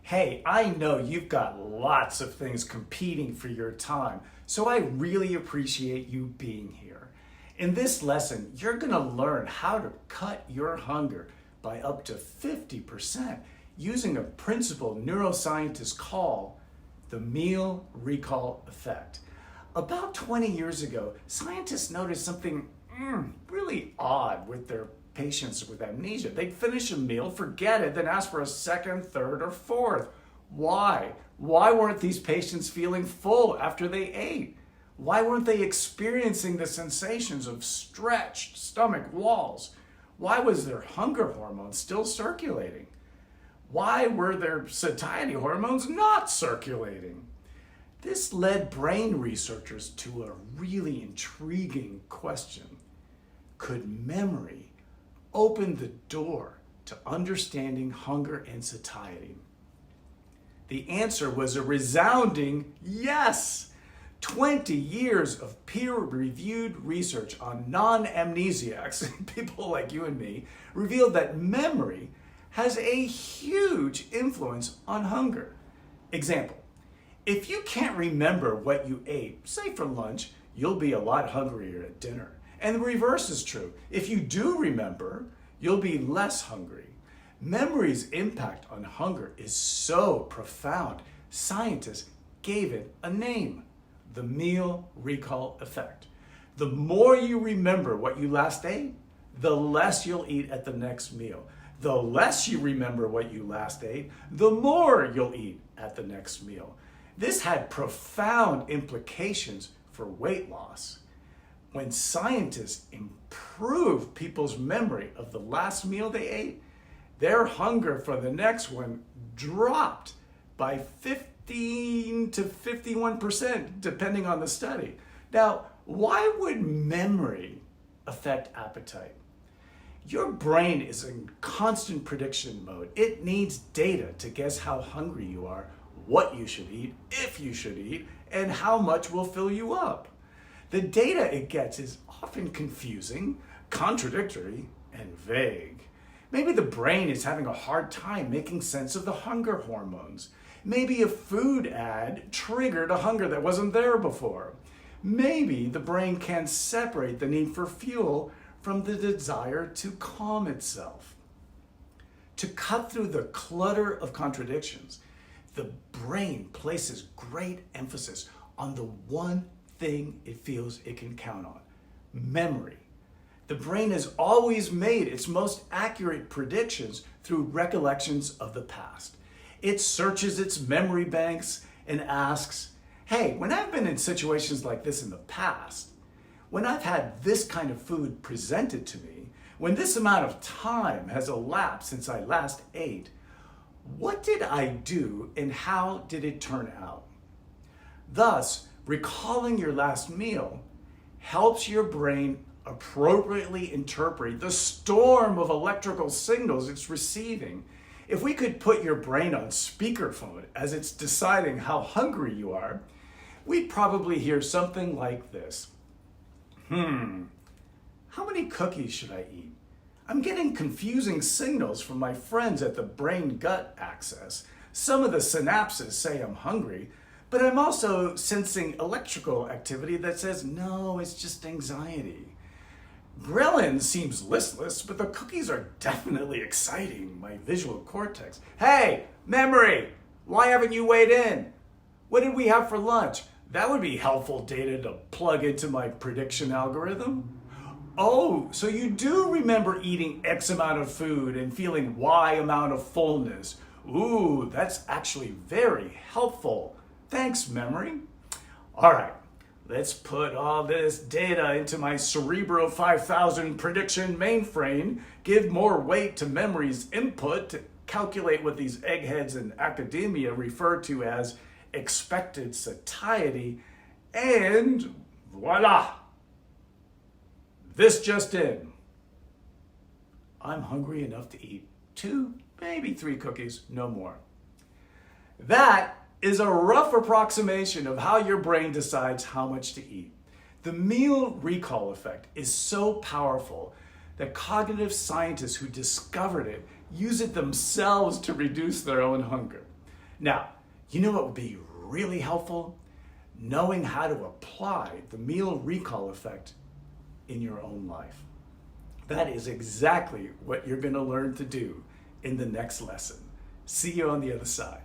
Hey, I know you've got lots of things competing for your time, so I really appreciate you being here. In this lesson, you're going to learn how to cut your hunger by up to 50% using a principle neuroscientists call the meal recall effect. About 20 years ago, scientists noticed something really odd with their patients with amnesia. They'd finish a meal, forget it, then ask for a second, third, or fourth. Why? Why weren't these patients feeling full after they ate? Why weren't they experiencing the sensations of stretched stomach walls? Why was their hunger hormone still circulating? Why were their satiety hormones not circulating? This led brain researchers to a really intriguing question. Could memory open the door to understanding hunger and satiety? The answer was a resounding yes. 20 years of peer-reviewed research on non-amnesiacs, people like you and me, revealed that memory has a huge influence on hunger. Example, if you can't remember what you ate, say for lunch, you'll be a lot hungrier at dinner. And the reverse is true. If you do remember, you'll be less hungry. Memory's impact on hunger is so profound, scientists gave it a name, the meal recall effect. The more you remember what you last ate, the less you'll eat at the next meal. The less you remember what you last ate, the more you'll eat at the next meal. This had profound implications for weight loss. When scientists improved people's memory of the last meal they ate, their hunger for the next one dropped by 15 to 51%, depending on the study. Now, why would memory affect appetite? Your brain is in constant prediction mode. It needs data to guess how hungry you are, what you should eat, if you should eat, and how much will fill you up. The data it gets is often confusing, contradictory, and vague. Maybe the brain is having a hard time making sense of the hunger hormones. Maybe a food ad triggered a hunger that wasn't there before. Maybe the brain can't separate the need for fuel from the desire to calm itself. To cut through the clutter of contradictions, the brain places great emphasis on the one thing it feels it can count on: memory. The brain has always made its most accurate predictions through recollections of the past. It searches its memory banks and asks, hey, when I've been in situations like this in the past, when I've had this kind of food presented to me, when this amount of time has elapsed since I last ate, what did I do and how did it turn out? Thus, recalling your last meal helps your brain appropriately interpret the storm of electrical signals it's receiving. If we could put your brain on speakerphone as it's deciding how hungry you are, we'd probably hear something like this. How many cookies should I eat? I'm getting confusing signals from my friends at the brain-gut axis. Some of the synapses say I'm hungry, but I'm also sensing electrical activity that says, no, it's just anxiety. Ghrelin seems listless, but the cookies are definitely exciting my visual cortex. Hey, memory, why haven't you weighed in? What did we have for lunch? That would be helpful data to plug into my prediction algorithm. Oh, so you do remember eating X amount of food and feeling Y amount of fullness. Ooh, that's actually very helpful. Thanks, memory. All right, let's put all this data into my Cerebro 5000 prediction mainframe, give more weight to memory's input to calculate what these eggheads in academia refer to as expected satiety, and voila! This just in. I'm hungry enough to eat 2, maybe 3 cookies, no more. That is a rough approximation of how your brain decides how much to eat. The meal recall effect is so powerful that cognitive scientists who discovered it use it themselves to reduce their own hunger. Now, you know what would be really helpful? Knowing how to apply the meal recall effect in your own life. That is exactly what you're going to learn to do in the next lesson. See you on the other side.